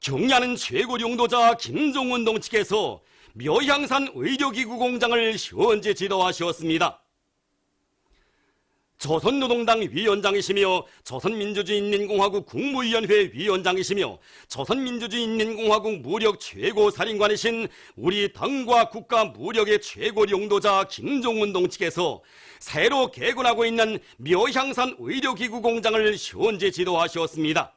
경야는 최고 용도자 김종운 동측에서 묘향산 의료기구 공장을 현재 지도하셨습니다. 조선노동당 위원장이시며 조선민주주의인민공화국 국무위원회 위원장이시며 조선민주주의인민공화국 무력 최고사령관이신 우리 당과 국가 무력의 최고 용도자 김종운 동측에서 새로 개건하고 있는 묘향산 의료기구 공장을 현재 지도하셨습니다.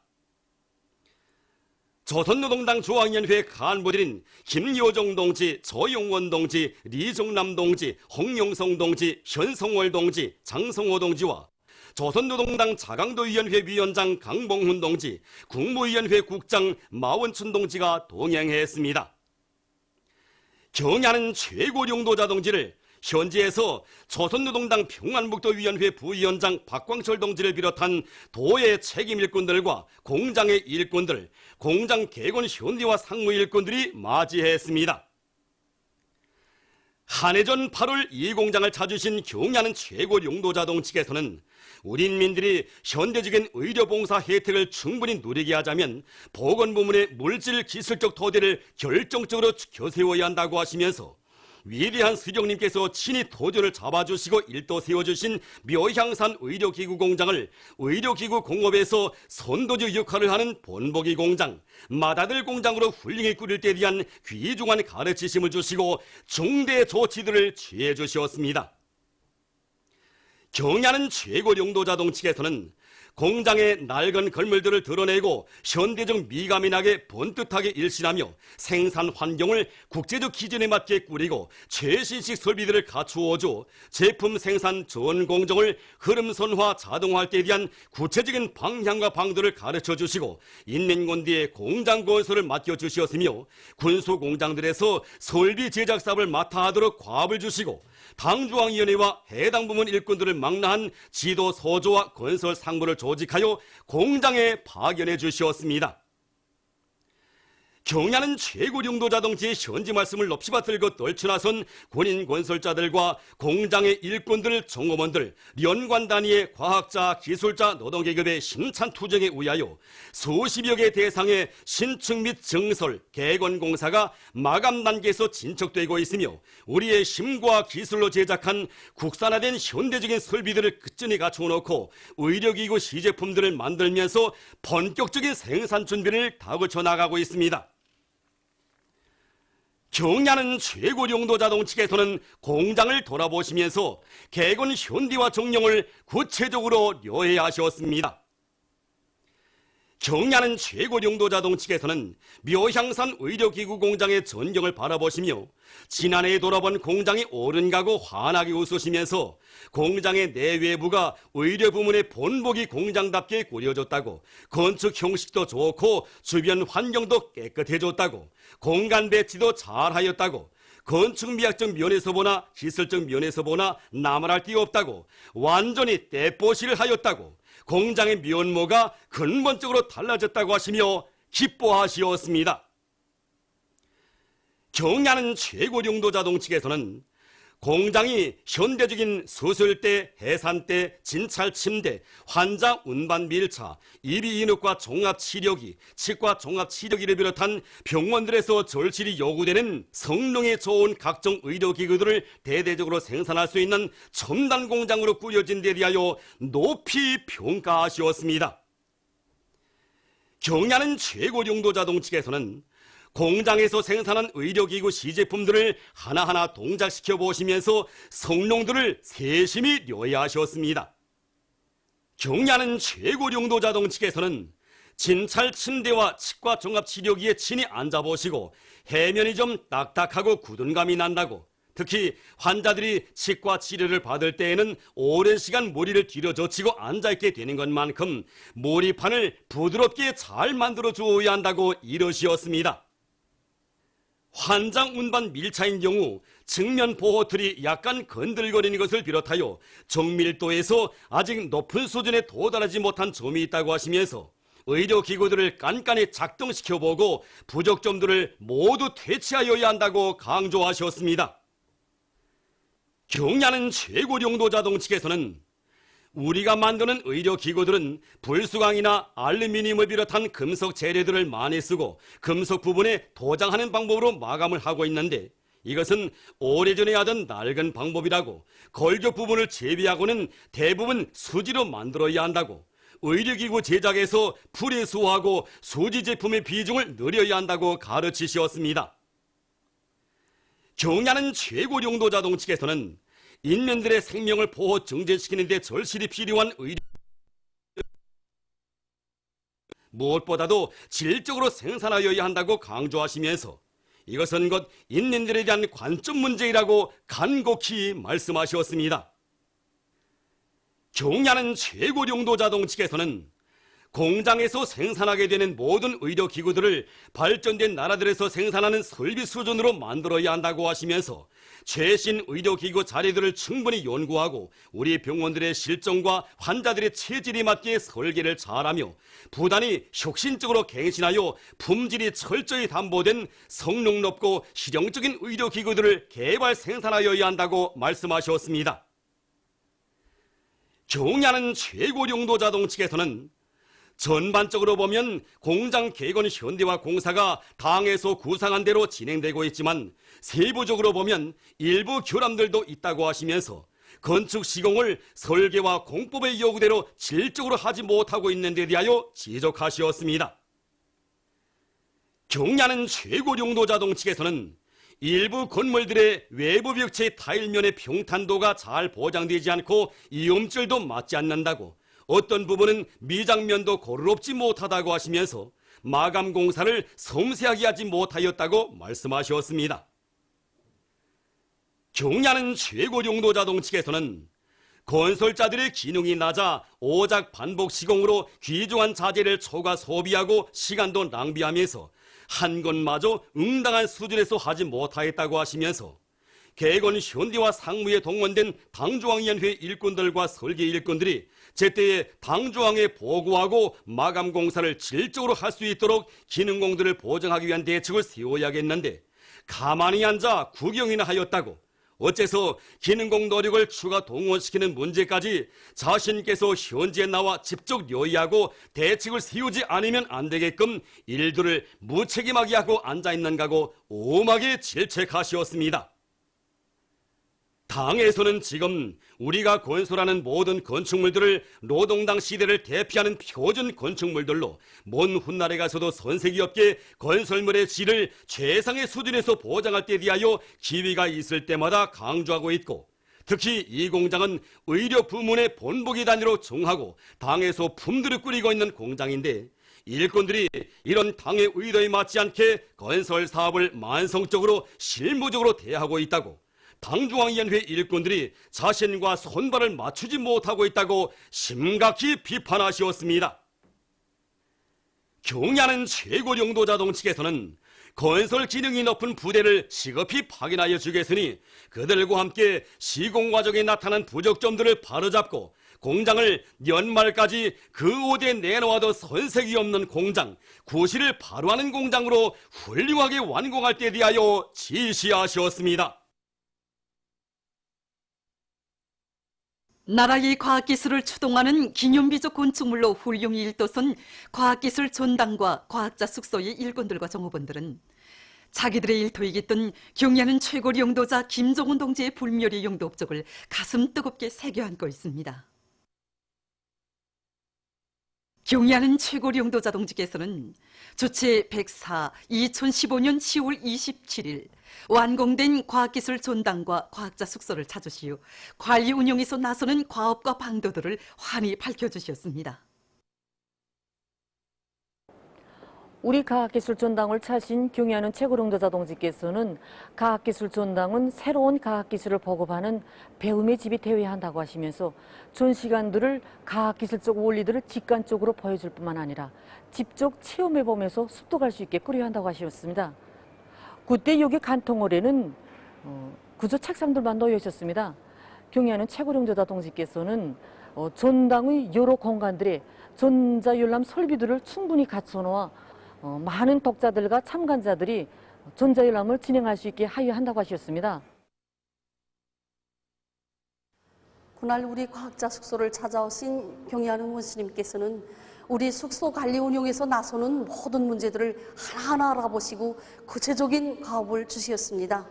조선노동당 중앙위원회 간부들인 김여정 동지, 조용원 동지, 리정남 동지, 홍영성 동지, 현성월 동지, 장성호 동지와 조선노동당 자강도위원회 위원장 강봉훈 동지, 국무위원회 국장 마원춘 동지가 동행했습니다. 경야는 최고 용도자 동지를 현지에서 조선노동당 평안북도위원회 부위원장 박광철 동지를 비롯한 도의 책임 일꾼들과 공장의 일꾼들, 공장 개건 현대화 상무 일꾼들이 맞이했습니다. 한 해 전 8월 이 공장을 찾으신 경야는 최고 용도자동 측에서는 우리 인민들이 현대적인 의료봉사 혜택을 충분히 누리게 하자면 보건부문의 물질 기술적 토대를 결정적으로 켜세워야 한다고 하시면서 위대한 수령님께서 친히 도전을 잡아주시고 일도 세워주신 묘향산 의료기구 공장을 의료기구 공업에서 선도적 역할을 하는 본보기 공장, 맏아들 공장으로 훌륭히 꾸릴 때 대한 귀중한 가르치심을 주시고 중대 조치들을 취해 주셨습니다. 경야는 최고 용도자동 측에서는 공장의 낡은 건물들을 드러내고 현대적 미감이 나게 번듯하게 일신하며 생산 환경을 국제적 기준에 맞게 꾸리고 최신식 설비들을 갖추어줘 제품 생산 전 공정을 흐름선화 자동화할 때에 대한 구체적인 방향과 방도를 가르쳐 주시고 인민군대의 공장 건설을 맡겨주셨으며 군수공장들에서 설비 제작 사업을 맡아 하도록 과업을 주시고 당중앙위원회와 해당 부문 일꾼들을 망라한 지도 서조와 건설 상무를 조직하여 공장에 파견해 주셨습니다. 경야는 최고 용도자동지의 현지 말씀을 높이 받들고 떨쳐나선 군인 건설자들과 공장의 일꾼들, 종업원들, 연관 단위의 과학자, 기술자, 노동계급의 힘찬 투쟁에 의하여 수십여 개 대상의 신축 및 증설, 개건 공사가 마감 단계에서 진척되고 있으며 우리의 힘과 기술로 제작한 국산화된 현대적인 설비들을 끝전에 갖추어 놓고 의료기구 시제품들을 만들면서 본격적인 생산 준비를 다그쳐 나가고 있습니다. 경야는 최고 용도자동 측에서는 공장을 돌아보시면서 개건 현대화 정령을 구체적으로 료해하셨습니다. 경야는 최고 용도자동 측에서는 묘향산 의료기구 공장의 전경을 바라보시며 지난해에 돌아본 공장이 오른가고 환하게 웃으시면서 공장의 내외부가 의료부문의 본보기 공장답게 꾸려졌다고, 건축 형식도 좋고 주변 환경도 깨끗해졌다고, 공간 배치도 잘하였다고, 건축 미학적 면에서 보나 기술적 면에서 보나 나무랄 데 없다고, 완전히 떼뽀시를 하였다고, 공장의 면모가 근본적으로 달라졌다고 하시며 기뻐하시었습니다. 경야는 최고 용도자동 측에서는 공장이 현대적인 수술대, 해산대, 진찰 침대, 환자 운반 밀차, 이비인후과 종합치료기, 치과 종합치료기를 비롯한 병원들에서 절실히 요구되는 성능이 좋은 각종 의료기구들을 대대적으로 생산할 수 있는 첨단 공장으로 꾸려진 데 대하여 높이 평가하시었습니다. 경야는 최고 용도자동 측에서는 공장에서 생산한 의료기구 시제품들을 하나하나 동작시켜 보시면서 성능들을 세심히 료해하셨습니다. 경야는 최고 용도자동 측에서는 진찰 침대와 치과 종합치료기에 친히 앉아보시고 해면이 좀 딱딱하고 굳은 감이 난다고, 특히 환자들이 치과 치료를 받을 때에는 오랜 시간 머리를 뒤로 젖히고 앉아있게 되는 것만큼 머리판을 부드럽게 잘 만들어 주어야 한다고 이러시었습니다. 환장 운반 밀차인 경우 측면 보호틀이 약간 건들거리는 것을 비롯하여 정밀도에서 아직 높은 수준에 도달하지 못한 점이 있다고 하시면서 의료기구들을 깐깐히 작동시켜보고 부족점들을 모두 퇴치하여야 한다고 강조하셨습니다. 경야는 최고 용도자동 측에서는 우리가 만드는 의료기구들은 불수강이나 알루미늄을 비롯한 금속 재료들을 많이 쓰고 금속 부분에 도장하는 방법으로 마감을 하고 있는데, 이것은 오래전에 하던 낡은 방법이라고, 걸교 부분을 제비하고는 대부분 수지로 만들어야 한다고, 의료기구 제작에서 프리수하고 수지 제품의 비중을 늘려야 한다고 가르치셨습니다. 경야는 최고 용도 자동 측에서는 인민들의 생명을 보호 증진시키는 데 절실히 필요한 의료, 무엇보다도 질적으로 생산하여야 한다고 강조하시면서 이것은 곧 인민들에 대한 관점 문제이라고 간곡히 말씀하셨습니다. 경야는 최고 용도 자동 측에서는 공장에서 생산하게 되는 모든 의료기구들을 발전된 나라들에서 생산하는 설비 수준으로 만들어야 한다고 하시면서 최신 의료기구 자료들을 충분히 연구하고 우리 병원들의 실정과 환자들의 체질에 맞게 설계를 잘하며 부단히 혁신적으로 갱신하여 품질이 철저히 담보된 성능 높고 실용적인 의료기구들을 개발 생산하여야 한다고 말씀하셨습니다. 경야는 최고 용도 자동 측에서는 전반적으로 보면 공장 개건 현대화 공사가 당에서 구상한 대로 진행되고 있지만 세부적으로 보면 일부 결함들도 있다고 하시면서 건축 시공을 설계와 공법의 요구대로 질적으로 하지 못하고 있는 데 대하여 지적하셨습니다. 경야는 최고 용도 자동 측에서는 일부 건물들의 외부 벽체 타일면의 평탄도가 잘 보장되지 않고 이음질도 맞지 않는다고, 어떤 부분은 미장면도 고르롭지 못하다고 하시면서 마감 공사를 섬세하게 하지 못하였다고 말씀하셨습니다. 경야는 최고 용도 자동 측에서는 건설자들의 기능이 낮아 오작 반복 시공으로 귀중한 자재를 초과 소비하고 시간도 낭비하면서 한 것마저 응당한 수준에서 하지 못하였다고 하시면서 개건 현대화 상무에 동원된 당조항위원회 일꾼들과 설계 일꾼들이 제때에 당조항에 보고하고 마감 공사를 질적으로 할 수 있도록 기능공들을 보장하기 위한 대책을 세워야겠는데 가만히 앉아 구경이나 하였다고, 어째서 기능공 노력을 추가 동원시키는 문제까지 자신께서 현지에 나와 직접 요의하고 대책을 세우지 않으면 안 되게끔 일들을 무책임하게 하고 앉아있는가고 오하게 질책하시었습니다. 당에서는 지금 우리가 건설하는 모든 건축물들을 노동당 시대를 대표하는 표준 건축물들로 먼 훗날에 가서도 손색이 없게 건설물의 질을 최상의 수준에서 보장할 때 대하여 기회가 있을 때마다 강조하고 있고, 특히 이 공장은 의료 부문의 본보기 단위로 정하고 당에서 품들을 꾸리고 있는 공장인데, 일꾼들이 이런 당의 의도에 맞지 않게 건설 사업을 만성적으로 실무적으로 대하고 있다고, 당중앙위원회 일꾼들이 자신과 손발을 맞추지 못하고 있다고 심각히 비판하셨습니다. 경야는 최고 용도 자동 측에서는 건설 기능이 높은 부대를 시급히 파견하여 주겠으니 그들과 함께 시공 과정에 나타난 부적점들을 바로잡고 공장을 연말까지 그 옷에 내놓아도 손색이 없는 공장, 구실을 바로 하는 공장으로 훌륭하게 완공할 때 대하여 지시하셨습니다. 나라의 과학기술을 추동하는 기념비적 건축물로 훌륭히 일도선 과학기술 전당과 과학자 숙소의 일꾼들과 정호원들은 자기들의 일터이겠던 경야는 최고 용도자 김종훈 동지의 불멸의 용도 업적을 가슴 뜨겁게 새겨 안고 있습니다. 경야는 최고 용도자 동지께서는 주체 104 2015년 10월 27일 완공된 과학기술 전당과 과학자 숙소를 찾으시어 관리 운영에서 나서는 과업과 방도들을 환히 밝혀주셨습니다. 우리 과학기술 전당을 찾으신 경야는 최고 용도자 동지께서는 과학기술 전당은 새로운 과학기술을 보급하는 배움의 집이 되어야 한다고 하시면서 전시관들을 과학기술적 원리들을 직관적으로 보여줄 뿐만 아니라 직접 체험해보면서 습득할 수 있게 꾸려야 한다고 하셨습니다. 그때 여기 간통홀에는 구조 책상들만 놓여 있었습니다. 경야는 최고 용도자 동지께서는 전당의 여러 공간들에 전자열람 설비들을 충분히 갖춰놓아 많은 독자들과 참관자들이 전자열람을 진행할 수 있게 하여한다고 하셨습니다. 그날 우리 과학자 숙소를 찾아오신 경의하는 원수님께서는 우리 숙소 관리 운영에서 나서는 모든 문제들을 하나하나 알아보시고 구체적인 가업을 주셨습니다.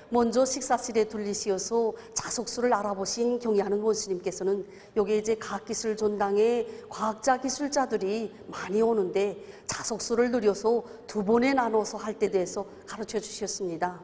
먼저 식사실에 들리시어서 자석수를 알아보신 경의하는 원수님께서는 여기 이제 과학기술 전당에 과학자 기술자들이 많이 오는데 자석수를 늘려서 두 번에 나눠서 할 때 대해서 가르쳐 주셨습니다.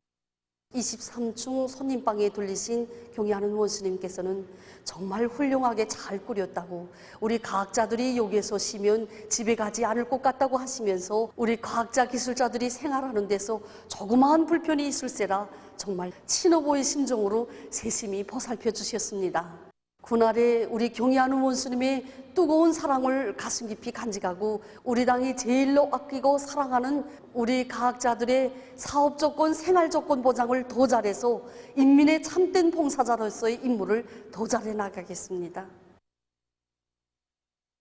23층 손님방에 들리신 경의하는 원수님께서는 정말 훌륭하게 잘 꾸렸다고, 우리 과학자들이 여기에서 쉬면 집에 가지 않을 것 같다고 하시면서 우리 과학자 기술자들이 생활하는 데서 조그마한 불편이 있을세라 정말 친어보의 심정으로 세심히 보살펴 주셨습니다. 그날에 우리 경의하는 원수님의 뜨거운 사랑을 가슴 깊이 간직하고 우리 당이 제일로 아끼고 사랑하는 우리 과학자들의 사업 조건, 생활 조건 보장을 더 잘해서 인민의 참된 봉사자로서의 임무를 더 잘해 나가겠습니다.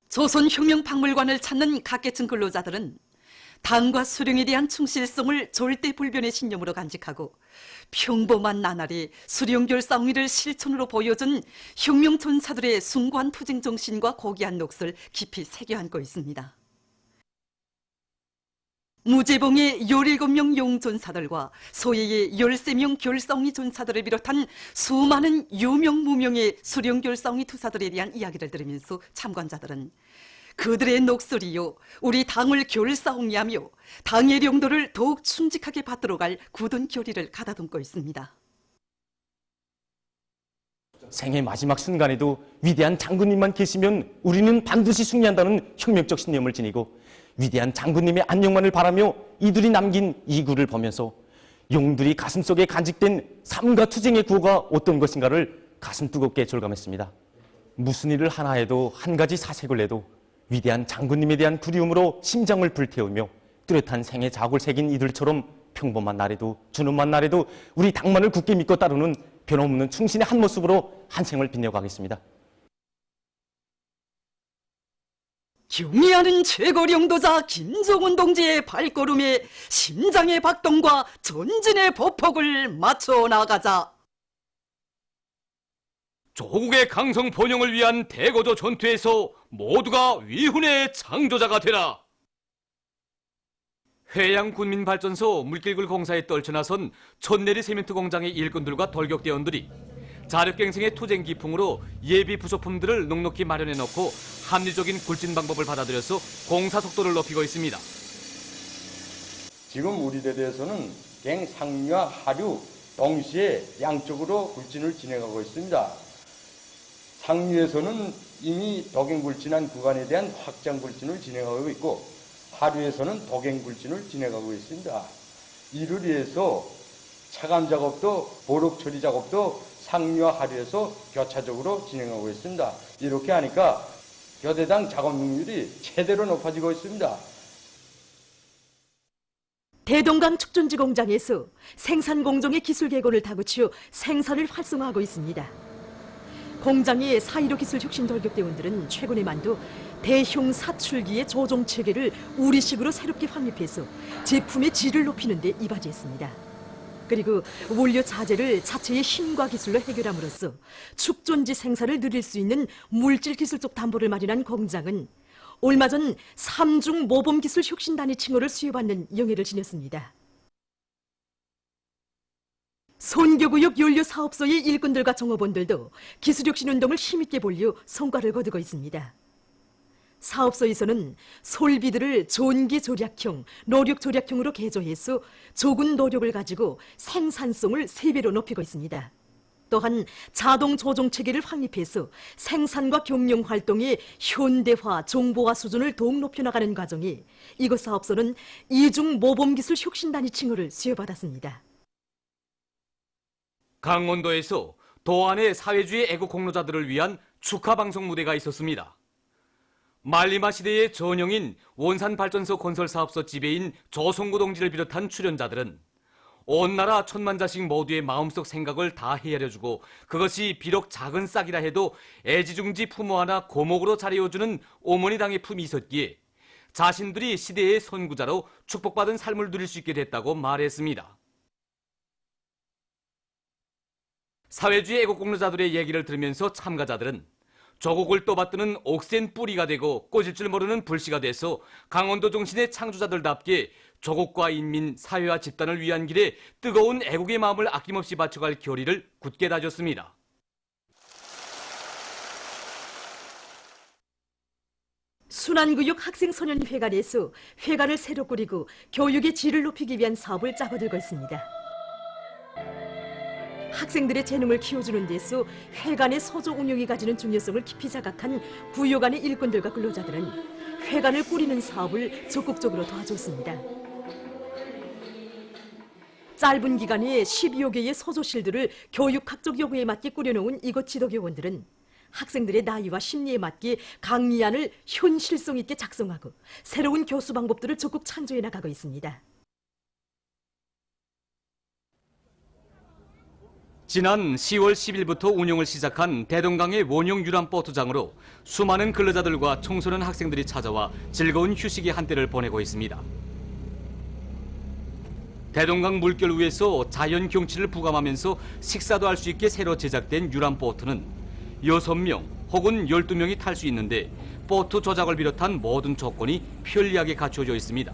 조선혁명박물관을 찾는 각계층 근로자들은 당과 수령에 대한 충실성을 절대불변의 신념으로 간직하고 평범한 나날이 수령결상위를 실천으로 보여준 혁명전사들의 숭고한 투쟁 정신과 고귀한 몫을 깊이 새겨 안고 있습니다. 무제봉의 17명 용전사들과 소위의 13명 결성위 전사들을 비롯한 수많은 유명 무명의 수령결성위 투사들에 대한 이야기를 들으면서 참관자들은 그들의 녹소리요 우리 당을 결사홍리하며 당의領도를 더욱 충직하게 받들어 갈 굳은 결의를 가다듬고 있습니다. 생의 마지막 순간에도 위대한 장군님만 계시면 우리는 반드시 승리한다는 혁명적 신념을 지니고 위대한 장군님의 안녕만을 바라며 이들이 남긴 이구를 보면서 용들이 가슴속에 간직된 삶과 투쟁의 구호가 어떤 것인가를 가슴 뜨겁게 절감했습니다. 무슨 일을 하나 해도 한 가지 사색을 내도 위대한 장군님에 대한 그리움으로 심장을 불태우며 뚜렷한 생의 자국을 새긴 이들처럼 평범한 날에도 준엄한 날에도 우리 당만을 굳게 믿고 따르는 변함없는 충신의 한 모습으로 한 생을 빛내가겠습니다. 경의하는 최고령도자 김정은 동지의 발걸음에 심장의 박동과 전진의 보폭을 맞춰 나가자. 조국의 강성 번영을 위한 대거조 전투에서 모두가 위훈의 창조자가 되라. 회양군민발전소 물길굴 공사에 떨쳐나선 천내리 세멘트 공장의 일꾼들과 돌격대원들이 자력갱생의 투쟁 기풍으로 예비 부속품들을 넉넉히 마련해놓고 합리적인 굴진 방법을 받아들여서 공사 속도를 높이고 있습니다. 지금 우리 대대에서는 갱 상류와 하류 동시에 양쪽으로 굴진을 진행하고 있습니다. 상류에서는 이미 도갱 굴진한 구간에 대한 확장 굴진을 진행하고 있고 하류에서는 도갱 굴진을 진행하고 있습니다. 이를 위해서 차감 작업도 보록 처리 작업도 상류와 하류에서 교차적으로 진행하고 있습니다. 이렇게 하니까 교대당 작업 능률이 최대로 높아지고 있습니다. 대동강 축전지 공장에서 생산 공정의 기술 개선을 다구치어 생산을 활성화하고 있습니다. 공장의 4.15 기술 혁신 돌격대원들은 최근에 만두 대형 사출기의 조종 체계를 우리식으로 새롭게 확립해서 제품의 질을 높이는 데 이바지했습니다. 그리고 원료 자재를 자체의 힘과 기술로 해결함으로써 축전지 생산을 늘릴 수 있는 물질 기술적 담보를 마련한 공장은 얼마 전 3중 모범 기술 혁신단의 칭호를 수여받는 영예를 지녔습니다. 선교구역 연료사업소의 일꾼들과 종업원들도 기술혁신 운동을 힘있게 벌려 성과를 거두고 있습니다. 사업소에서는 솔비들을 전기 절약형, 노력 절약형으로 개조해서 적은 노력을 가지고 생산성을 3배로 높이고 있습니다. 또한 자동 조종 체계를 확립해서 생산과 경영 활동의 현대화, 정보화 수준을 더욱 높여나가는 과정에 이곳 사업소는 2중 모범기술 혁신단위 칭호를 수여받았습니다. 강원도에서 도안의 사회주의 애국 공로자들을 위한 축하 방송 무대가 있었습니다. 말리마 시대의 전형인 원산발전소 건설사업소 지배인 조성구 동지를 비롯한 출연자들은 온 나라 천만 자식 모두의 마음속 생각을 다 헤아려주고 그것이 비록 작은 싹이라 해도 애지중지 부모 하나 고목으로 자리워주는 어머니 당의 품이 있었기에 자신들이 시대의 선구자로 축복받은 삶을 누릴 수 있게 됐다고 말했습니다. 사회주의 애국 공로자들의 얘기를 들으면서 참가자들은 조국을 떠받드는 옥센 뿌리가 되고 꽂을 줄 모르는 불씨가 돼서 강원도 정신의 창조자들답게 조국과 인민, 사회와 집단을 위한 길에 뜨거운 애국의 마음을 아낌없이 바쳐갈 결의를 굳게 다졌습니다. 순환구역 학생소년회관에서 회관을 새로 꾸리고 교육의 질을 높이기 위한 사업을 짜고들고 있습니다. 학생들의 재능을 키워주는 데서 회관의 서조 운영이 가지는 중요성을 깊이 자각한 구요관의 일꾼들과 근로자들은 회관을 꾸리는 사업을 적극적으로 도와줬습니다. 짧은 기간에 12여 개의 서조실들을 교육학적 요구에 맞게 꾸려놓은 이곳 지도교원들은 학생들의 나이와 심리에 맞게 강의안을 현실성 있게 작성하고 새로운 교수 방법들을 적극 창조해 나가고 있습니다. 지난 10월 10일부터 운영을 시작한 대동강의 원형 유람보트장으로 수많은 근로자들과 청소년 학생들이 찾아와 즐거운 휴식의 한때를 보내고 있습니다. 대동강 물결 위에서 자연 경치를 부감하면서 식사도 할 수 있게 새로 제작된 유람보트는 6명 혹은 12명이 탈 수 있는데 보트 조작을 비롯한 모든 조건이 편리하게 갖춰져 있습니다.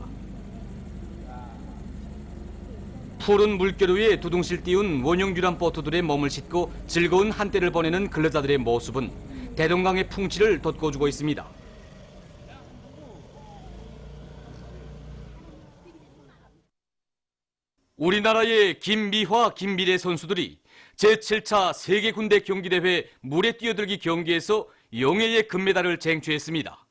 푸른 물결 위에 두둥실 띄운 원형 유람보트들의 몸을 싣고 즐거운 한때를 보내는 근로자들의 모습은 대동강의 풍치를 돋궈주고 있습니다. 우리나라의 김미화, 김미래 선수들이 제7차 세계군대 경기대회 물에 뛰어들기 경기에서 영예의 금메달을 쟁취했습니다.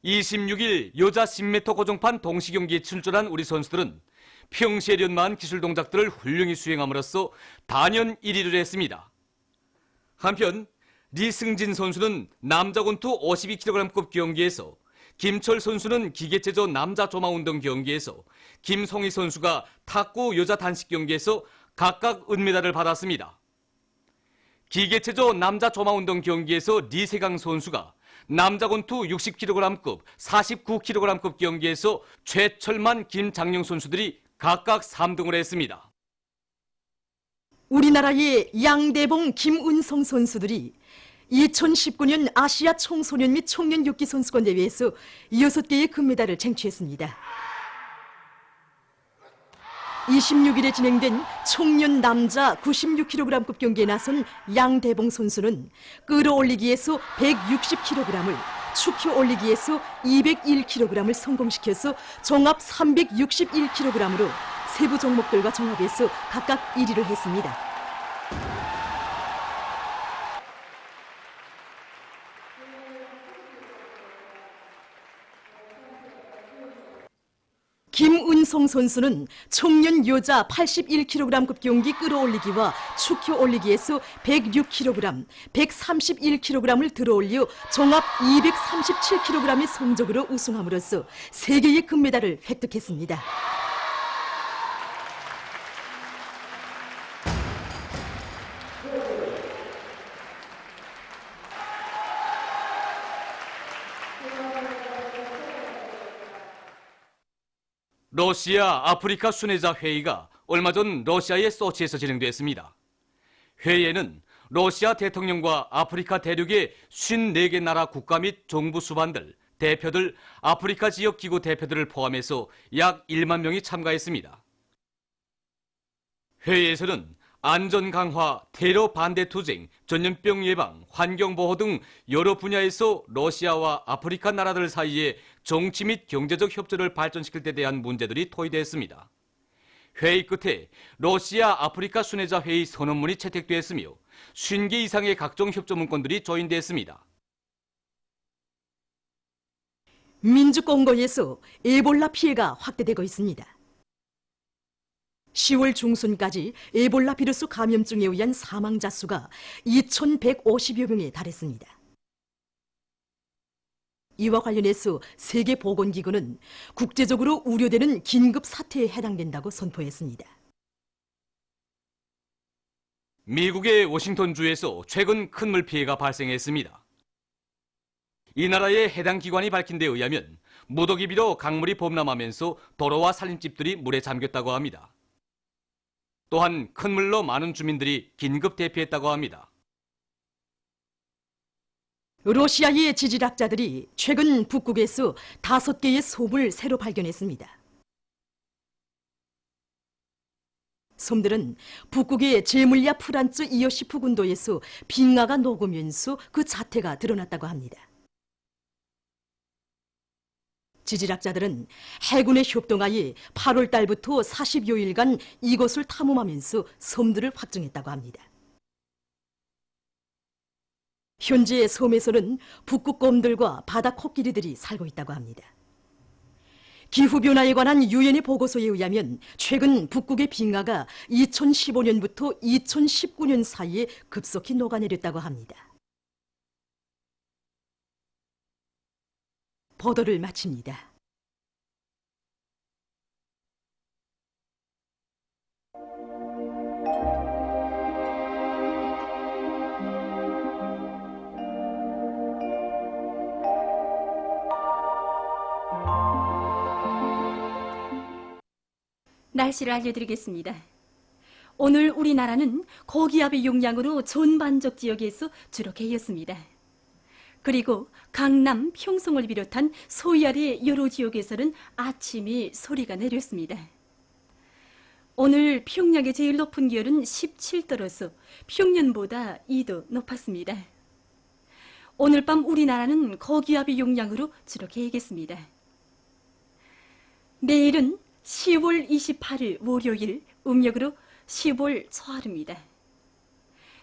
26일 여자 10m 고정판 동시경기에 출전한 우리 선수들은 평시에 연마한 기술 동작들을 훌륭히 수행함으로써 단연 1위를 했습니다. 한편 리승진 선수는 남자 권투 52kg급 경기에서, 김철 선수는 기계체조 남자 조마운동 경기에서, 김송희 선수가 탁구 여자 단식 경기에서 각각 은메달을 받았습니다. 기계체조 남자 조마운동 경기에서 리세강 선수가 남자 권투 60kg급, 49kg급 경기에서 최철만, 김장영 선수들이 각각 3등을 했습니다. 우리나라의 양대봉, 김은성 선수들이 2019년 아시아 청소년 및 청년 육기 선수권 대회에서 6개의 금메달을 쟁취했습니다. 26일에 진행된 청년 남자 96kg급 경기에 나선 양대봉 선수는 끌어올리기에서 160kg을, 축혀 올리기에서 201kg을 성공시켜서 종합 361kg으로 세부 종목들과 종합에서 각각 1위를 했습니다. 김은성 선수는 청년 여자 81kg급 경기 끌어올리기와 축혀 올리기에서 106kg, 131kg을 들어올려 종합 237kg의 성적으로 우승함으로써 3개의 금메달을 획득했습니다. 러시아 아프리카 순회자 회의가 얼마 전 러시아의 소치에서 진행됐습니다. 회의에는 러시아 대통령과 아프리카 대륙의 54개 나라 국가 및 정부 수반들, 대표들, 아프리카 지역 기구 대표들을 포함해서 약 1만 명이 참가했습니다. 회의에서는 안전 강화, 테러 반대 투쟁, 전염병 예방, 환경 보호 등 여러 분야에서 러시아와 아프리카 나라들 사이에 정치 및 경제적 협조를 발전시킬 데 대한 문제들이 토의됐습니다. 회의 끝에 러시아 아프리카 순회자 회의 선언문이 채택됐으며 50개 이상의 각종 협조 문건들이 조인됐습니다. 민주공고에서 에볼라 피해가 확대되고 있습니다. 10월 중순까지 에볼라 비루스 감염증에 의한 사망자 수가 2,150여 명에 달했습니다. 이와 관련해서 세계보건기구는 국제적으로 우려되는 긴급 사태에 해당된다고 선포했습니다. 미국의 워싱턴주에서 최근 큰 물피해가 발생했습니다. 이 나라의 해당 기관이 밝힌 데 의하면 무더기비로 강물이 범람하면서 도로와 살림집들이 물에 잠겼다고 합니다. 또한 큰 물로 많은 주민들이 긴급 대피했다고 합니다. 러시아의 지질학자들이 최근 북극에서 5개의 솜을 새로 발견했습니다. 솜들은 북극의 제물야 프란츠 이어시프 군도에서 빙하가 녹으면서 그 자태가 드러났다고 합니다. 지질학자들은 해군에 협동하여 8월 달부터 40여일간 이곳을 탐험하면서 솜들을 확정했다고 합니다. 현재 섬에서는 북극곰들과 바다 코끼리들이 살고 있다고 합니다. 기후변화에 관한 유엔의 보고서에 의하면 최근 북극의 빙하가 2015년부터 2019년 사이에 급속히 녹아내렸다고 합니다. 보도를 마칩니다. 날씨를 알려드리겠습니다. 오늘 우리나라는 고기압의 용량으로 전반적 지역에서 주로 개였습니다. 그리고 강남, 평성을 비롯한 서해안의 여러 지역에서는 아침이 소리가 내렸습니다. 오늘 평양의 제일 높은 기온은 17도로서 평년보다 2도 높았습니다. 오늘 밤 우리나라는 고기압의 용량으로 주로 개겠습니다. 내일은 10월 28일 월요일 음력으로 10월 초하루입니다.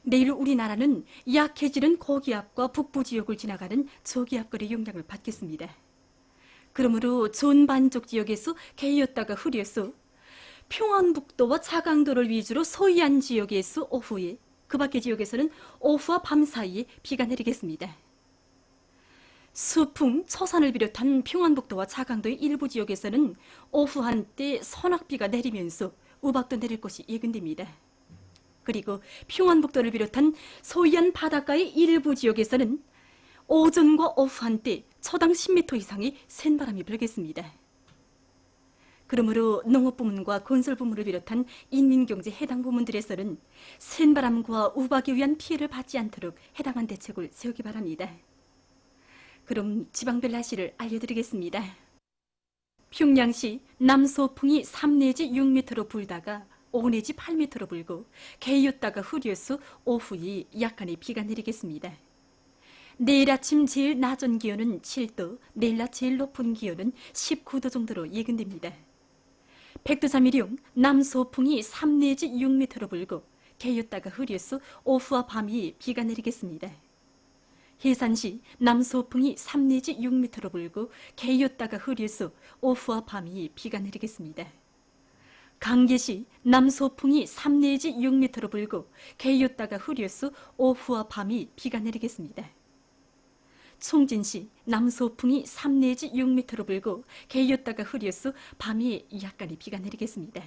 내일 우리나라는 약해지는 고기압과 북부 지역을 지나가는 저기압거리 영향을 받겠습니다. 그러므로 전반적 지역에서 개였다가 흐려서 평안북도와 차강도를 위주로 서해안 지역에서 오후에, 그 밖의 지역에서는 오후와 밤 사이에 비가 내리겠습니다. 수풍, 처산을 비롯한 평안북도와 차강도의 일부 지역에서는 오후 한때 소낙비가 내리면서 우박도 내릴 것이 예견됩니다. 그리고 평안북도를 비롯한 서해안 바닷가의 일부 지역에서는 오전과 오후 한때 초당 10m 이상의 센바람이 불겠습니다. 그러므로 농업부문과 건설부문을 비롯한 인민경제 해당 부문들에서는 센바람과 우박에 의한 피해를 받지 않도록 해당한 대책을 세우기 바랍니다. 그럼 지방별 날씨를 알려드리겠습니다. 평양시 남서풍이 3 내지 6m로 불다가 5 내지 8m로 불고 개였다가 흐려서 오후에 약간의 비가 내리겠습니다. 내일 아침 제일 낮은 기온은 7도, 내일 낮 제일 높은 기온은 19도 정도로 예견됩니다. 백두산미령 남서풍이 3 내지 6m로 불고 개였다가 흐려서 오후와 밤이 비가 내리겠습니다. 해산시 남서풍이 3 내지 6m로 불고 개였다가 흐려서 오후와 밤이 비가 내리겠습니다. 강계시 남서풍이 3 내지 6m로 불고 개였다가 흐려서 오후와 밤이 비가 내리겠습니다. 총진시 남서풍이 3 내지 6m로 불고 개였다가 흐려서 밤이 약간의 비가 내리겠습니다.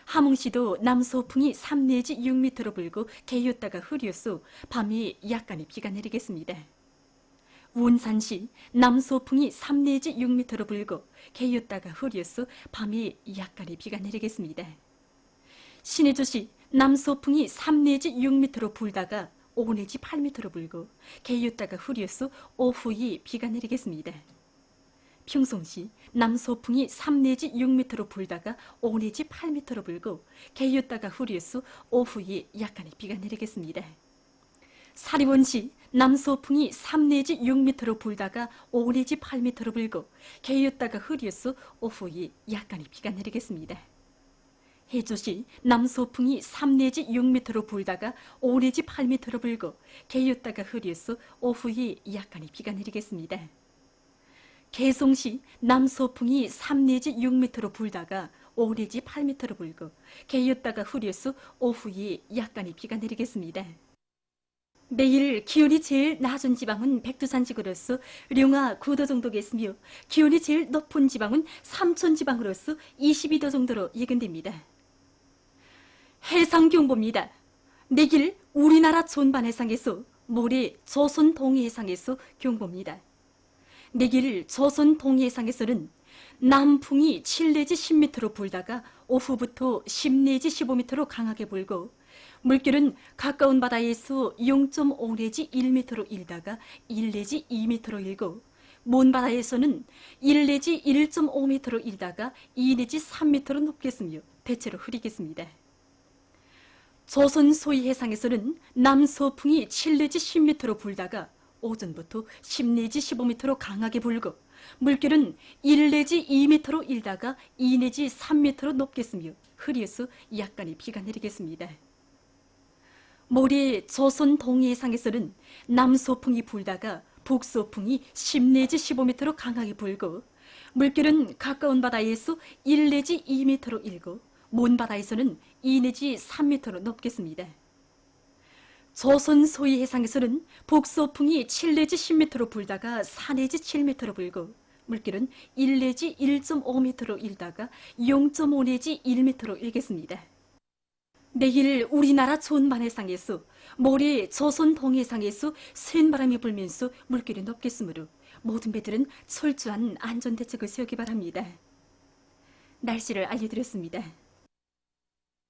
함흥시도 남서풍이 3 내지 6m로 불고 개였다가 흐려서 밤이 약간의 비가 내리겠습니다. 원산시 남서풍이 3 내지 6m로 불고 개였다가 흐려서 밤이 약간의 비가 내리겠습니다. 신의주시 남서풍이 3 내지 6m로 불다가 5 내지 8m로 불고 개였다가 흐려서 오후에 비가 내리겠습니다. 평성시 남서풍이 3 내지 6m로 불다가 5 내지 8m로 불고 개였다가 흐려서 오후에 약간의 비가 내리겠습니다. 사리원시 남서풍이 3 내지 6m로 불다가 5 내지 8m로 불고 개였다가 흐려서 오후에 약간의 비가 내리겠습니다. 해주시 남서풍이 3 내지 6m로 불다가 5 내지 8m로 불고 개였다가 흐려서 오후에 약간의 비가 내리겠습니다. 개성시 남서풍이 3 내지 6m로 불다가 5 내지 8m로 불고 개였다가 흐려서 오후에 약간의 비가 내리겠습니다. 내일 기온이 제일 낮은 지방은 백두산 지구로서 령화 9도 정도겠으며 기온이 제일 높은 지방은 삼천 지방으로서 22도 정도로 예견됩니다. 해상경보입니다. 내일 우리나라 전반 해상에서 모레 조선 동해 해상에서 경보입니다. 내길 조선 동해상에서는 남풍이 7 내지 10m로 불다가 오후부터 10 내지 15m로 강하게 불고 물결은 가까운 바다에서 0.5 내지 1m로 일다가 1 내지 2m로 일고 먼 바다에서는 1 내지 1.5m로 일다가 2 내지 3m로 높겠으며 대체로 흐리겠습니다. 조선 소위 해상에서는 남서풍이 7 내지 10m로 불다가 오전부터 10 내지 15m로 강하게 불고 물결은 1 내지 2m로 일다가 2 내지 3m로 높겠으며 흐려서 약간의 비가 내리겠습니다. 모레 조선 동해상에서는 남서풍이 불다가 북서풍이 10 내지 15m로 강하게 불고 물결은 가까운 바다에서 1 내지 2m로 일고 먼 바다에서는 2 내지 3m로 높겠습니다. 조선 소위 해상에서는 북서풍이 7 내지 10m로 불다가 4 내지 7m로 불고 물결은 1 내지 1.5m로 일다가 0.5 내지 1m로 일겠습니다. 내일 우리나라 전반해상에서 모레 조선 동해상에서 센 바람이 불면서 물결이 높겠으므로 모든 배들은 철저한 안전대책을 세우기 바랍니다. 날씨를 알려드렸습니다.